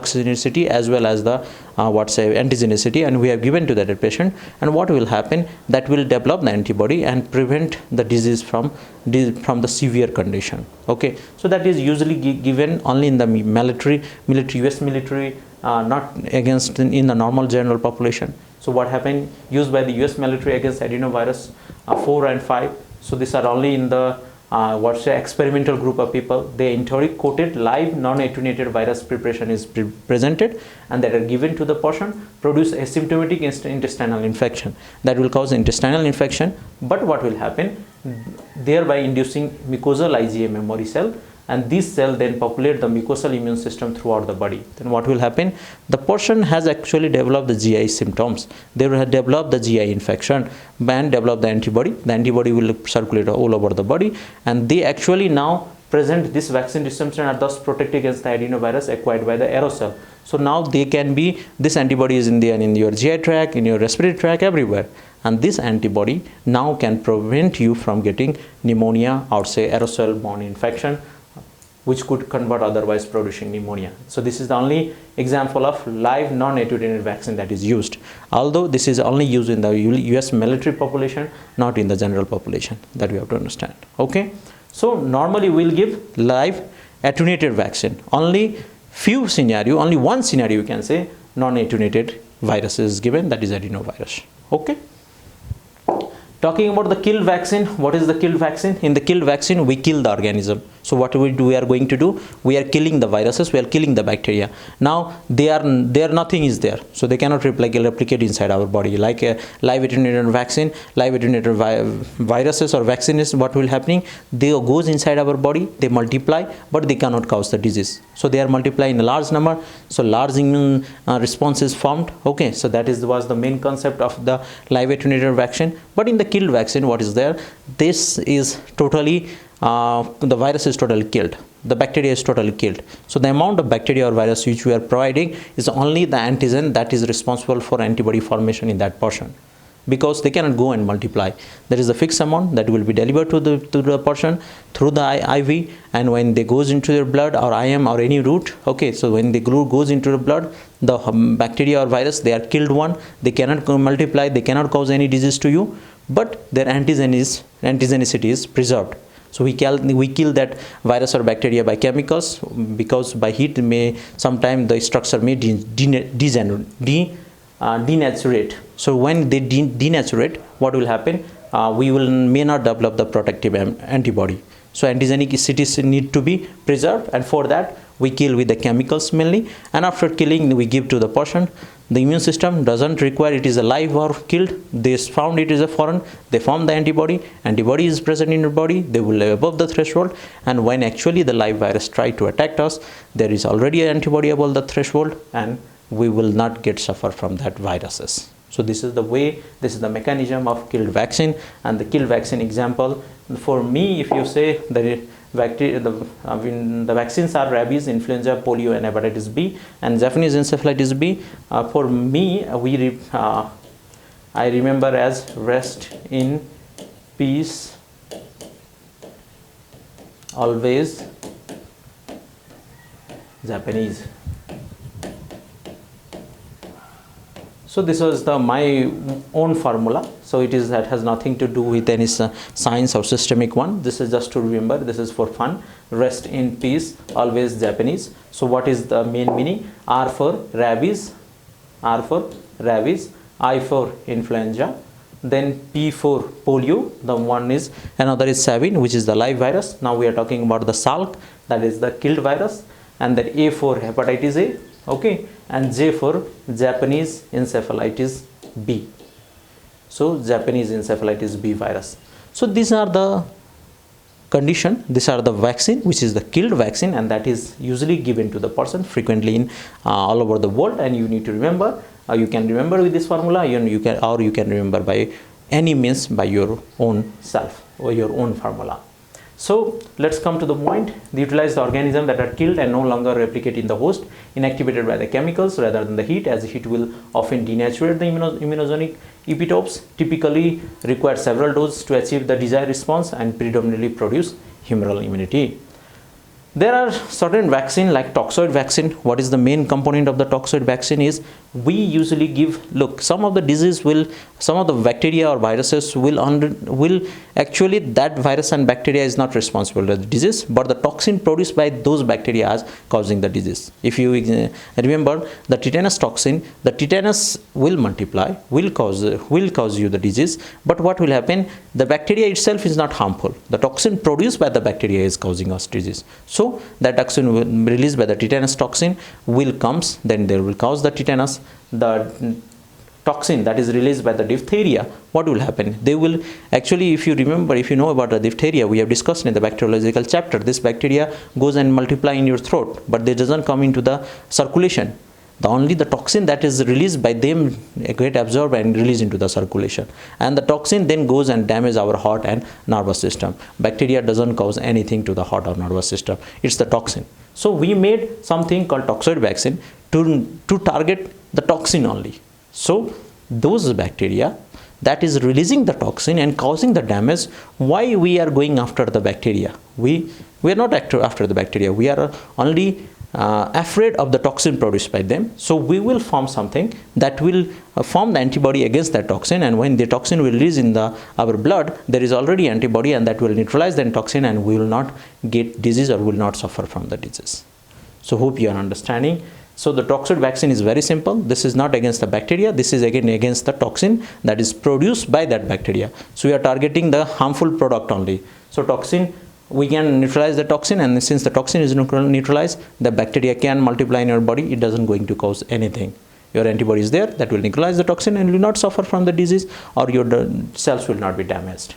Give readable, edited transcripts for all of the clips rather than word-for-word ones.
toxicity as well as the antigenicity, and we have given to that patient, and what will happen, that will develop the antibody and prevent the disease from the severe condition. Okay, so that is usually given only in the military, US military, not against in the normal general population. So what happened, used by the US military against adenovirus 4 and 5. So these are only in the experimental group of people. They enteric coated live non-attenuated virus preparation is presented, and that are given to the person, produce asymptomatic intestinal infection that will cause intestinal infection. But what will happen, thereby inducing mucosal IgA memory cell, and this cell then populate the mucosal immune system throughout the body. Then what will happen, the person has actually developed the GI symptoms. They will have developed the GI infection and develop the antibody. The antibody will circulate all over the body, and they actually now present this vaccine receptor and are thus protected against the adenovirus acquired by the aerosol. So now they can be, this antibody is in your GI tract, in your respiratory tract, everywhere, and this antibody now can prevent you from getting pneumonia or say aerosol borne infection, which could convert otherwise producing pneumonia. So this is the only example of live non-attenuated vaccine that is used, although this is only used in the US military population, not in the general population. That we have to understand. Okay, so normally we'll give live attenuated vaccine. Only few scenario, only one scenario you can say non-attenuated virus is given, that is adenovirus. Okay. Talking about the killed vaccine, what is the killed vaccine? In the killed vaccine, we kill the organism. So what we are going to do, we are killing the viruses, we are killing the bacteria. Now there nothing is there, so they cannot replicate inside our body. Like a live attenuated vaccine, live attenuated viruses or vaccines, what will happening, they goes inside our body, they multiply, but they cannot cause the disease. So they are multiplying in a large number, so large immune response is formed. Okay, so that was the main concept of the live attenuated vaccine. But in the killed vaccine, what is there, this is totally the virus is totally killed, the bacteria is totally killed. So the amount of bacteria or virus which we are providing is only the antigen that is responsible for antibody formation in that person, because they cannot go and multiply. There is a fixed amount that will be delivered to the person through the IV, and when they goes into their blood or IM or any route. Okay, so when the glue goes into the blood, the bacteria or virus, they are killed one, they cannot multiply, they cannot cause any disease to you, but their antigenicity is preserved. So we kill that virus or bacteria by chemicals, because by heat sometimes the structure may denaturate. So when they denaturate, what will happen? We may not develop the protective antibody. So antigenicity need to be preserved, and for that we kill with the chemicals mainly. And after killing, we give to the person. The immune system doesn't require it is alive or killed. They found it is a foreign. They form the antibody. Antibody is present in your body. They will live above the threshold. And when actually the live virus try to attack us, there is already an antibody above the threshold, and we will not get suffer from that viruses. So this is the way, this is the mechanism of killed vaccine. And the killed vaccine example, for me, if you say the vaccines are rabies, influenza, polio, and hepatitis B, and Japanese encephalitis B. For me, I remember as rest in peace, always Japanese. So this was my own formula. So that has nothing to do with any science or systemic one. This is just to remember. This is for fun. Rest in peace, always Japanese. So what is the main meaning? R for rabies, I for influenza, then P for polio. The one is another is Savin, which is the live virus. Now we are talking about the Salk, that is the killed virus, and then A for hepatitis A. Okay, and J for Japanese encephalitis B. So Japanese encephalitis B virus. So these are the condition, these are the vaccine, which is the killed vaccine, and that is usually given to the person frequently in all over the world. And you need to remember, you can remember with this formula, you can remember by any means by your own self or your own formula. So let's come to the point. They utilize the organisms that are killed and no longer replicate in the host, inactivated by the chemicals rather than the heat, as the heat will often denaturate the immunogenic epitopes, typically require several doses to achieve the desired response, and predominantly produce humoral immunity. There are certain vaccine like Toxoid vaccine. What is the main component of the Toxoid vaccine is we usually give, look, some of the disease will, some of the bacteria or viruses will actually, that virus and bacteria is not responsible for the disease, but the toxin produced by those bacteria is causing the disease. If you remember the tetanus toxin, the tetanus will multiply, will cause you the disease, but what will happen, the bacteria itself is not harmful. The toxin produced by the bacteria is causing us disease. So that toxin will released by the tetanus toxin will comes, then there will cause the tetanus. The toxin that is released by the diphtheria, what will happen? They will actually, if you remember, if you know about the diphtheria, we have discussed in the bacteriological chapter, this bacteria goes and multiply in your throat, but they doesn't come into the circulation. Only the toxin that is released by them get absorbed and released into the circulation, and the toxin then goes and damages our heart and nervous system. Bacteria doesn't cause anything to the heart or nervous system, it's the toxin. So we made something called Toxoid vaccine to target the toxin only. So those bacteria that is releasing the toxin and causing the damage, why we are going after the bacteria? We are not after the bacteria, we are only afraid of the toxin produced by them. So we will form something that will form the antibody against that toxin, and when the toxin will release in our blood, there is already antibody, and that will neutralize the toxin, and we will not get disease or will not suffer from the disease. So hope you are understanding. So the Toxoid vaccine is very simple. This is not against the bacteria, this is again against the toxin that is produced by that bacteria. So we are targeting the harmful product only. So toxin, we can neutralize the toxin, and since the toxin is neutralized, the bacteria can multiply in your body. It doesn't going to cause anything. Your antibody is there that will neutralize the toxin and will not suffer from the disease, or your cells will not be damaged.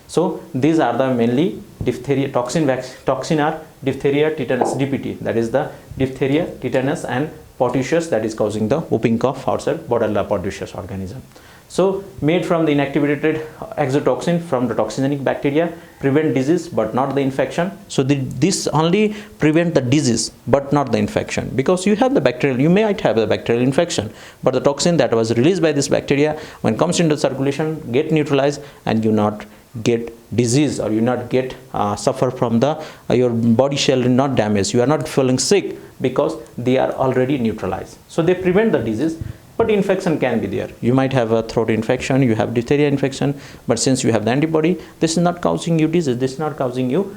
So these are the mainly diphtheria toxin are diphtheria, tetanus, DPT, that is the diphtheria, tetanus and pertussis, that is causing the whooping cough outside Bordetella pertussis organism. So made from the inactivated exotoxin from the toxigenic bacteria, prevent disease but not the infection. So this only prevent the disease but not the infection, because you have the bacterial, you might have the bacterial infection, but the toxin that was released by this bacteria when comes into circulation get neutralized, and you not get disease, or you not get suffer from the your body shell not damaged. You are not feeling sick because they are already neutralized. So they prevent the disease, but infection can be there. You might have a throat infection, you have diphtheria infection, but since you have the antibody, this is not causing you disease, this is not causing you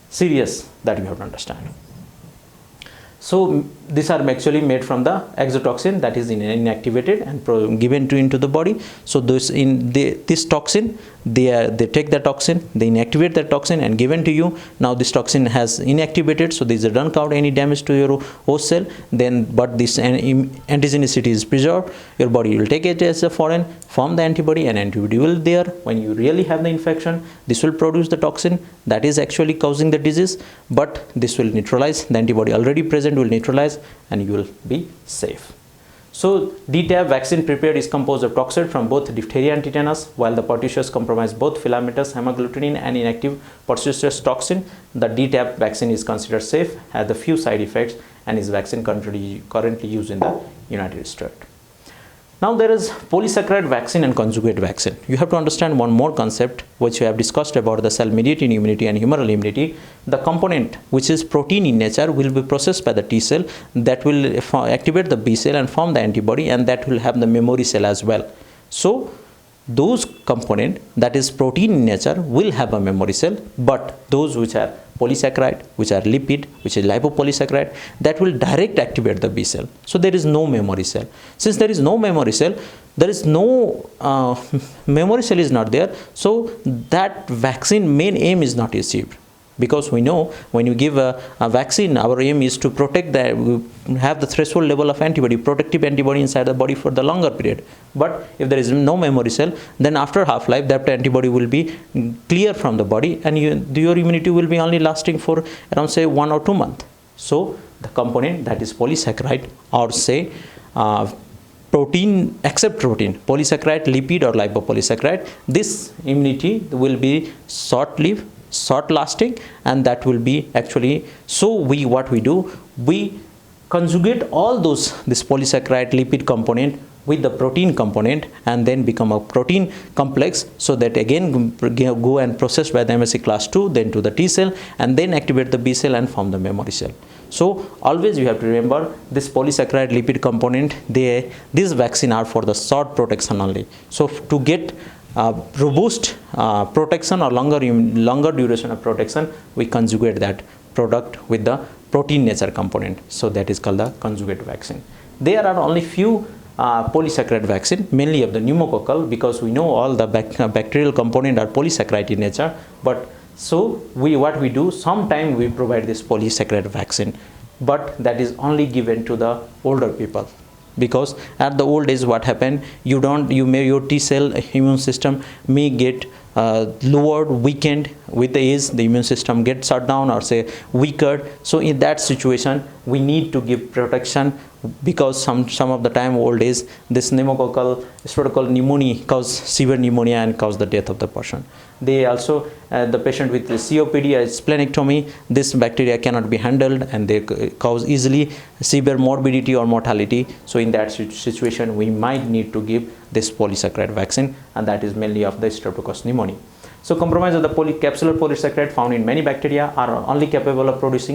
serious, that you have to understand. So these are actually made from the exotoxin that is inactivated and given into the body. So this toxin, they take the toxin, they inactivate the toxin and given to you. Now this toxin has inactivated, so this doesn't cause any damage to your host cell. Then, but this antigenicity is preserved. Your body will take it as a foreign, form the antibody, and antibody will there. When you really have the infection, this will produce the toxin that is actually causing the disease, but this will neutralize. The antibody already present will neutralize, and you will be safe. So DTaP vaccine prepared is composed of toxoid from both diphtheria and tetanus, while the pertussis comprise both filamentous hemagglutinin and inactive pertussis toxin. The DTaP vaccine is considered safe, has a few side effects, and is vaccine currently used in the United States. Now there is polysaccharide vaccine and conjugate vaccine. You have to understand one more concept which we have discussed about the cell-mediated immunity and humoral immunity. The component which is protein in nature will be processed by the T cell that will activate the B cell and form the antibody, and that will have the memory cell as well. So those component that is protein in nature will have a memory cell, but those which are polysaccharide, which are lipid, which is lipopolysaccharide, that will direct activate the B cell. So there is no memory cell. Since there is no memory cell, there is no memory cell is not there, so that vaccine main aim is not achieved. Because we know when you give a vaccine, our aim is to protect have the threshold level of antibody, protective antibody inside the body for the longer period. But if there is no memory cell, then after half-life, that antibody will be clear from the body, and your immunity will be only lasting for around say 1 or 2 months. So the component that is polysaccharide, or say protein, except protein, polysaccharide, lipid or lipopolysaccharide, this immunity will be short-lived, short lasting, and that will be actually, so what we do, we conjugate all this polysaccharide lipid component with the protein component and then become a protein complex, so that again go and processed by the MSC class 2, then to the T cell, and then activate the B cell and form the memory cell. So always you have to remember this polysaccharide lipid component, these vaccine are for the short protection only. So to get robust protection or longer duration of protection, we conjugate that product with the protein nature component. So that is called the conjugate vaccine. There are only few polysaccharide vaccine, mainly of the pneumococcal, because we know all the bacterial component are polysaccharide in nature. But so what we do, sometime we provide this polysaccharide vaccine, but that is only given to the older people, because at the old age what happened, your T cell immune system may get lowered, weakened with the age. The immune system gets shut down or say weaker. So in that situation we need to give protection, because some of the time old age, this pneumococcal streptococcal pneumonia cause severe pneumonia and cause the death of the person. They also the patient with the COPD or splenectomy, this bacteria cannot be handled and they cause easily severe morbidity or mortality. So in that situation we might need to give this polysaccharide vaccine, and that is mainly of the streptococcus pneumoniae. So compromise of the capsular polysaccharide found in many bacteria are only capable of producing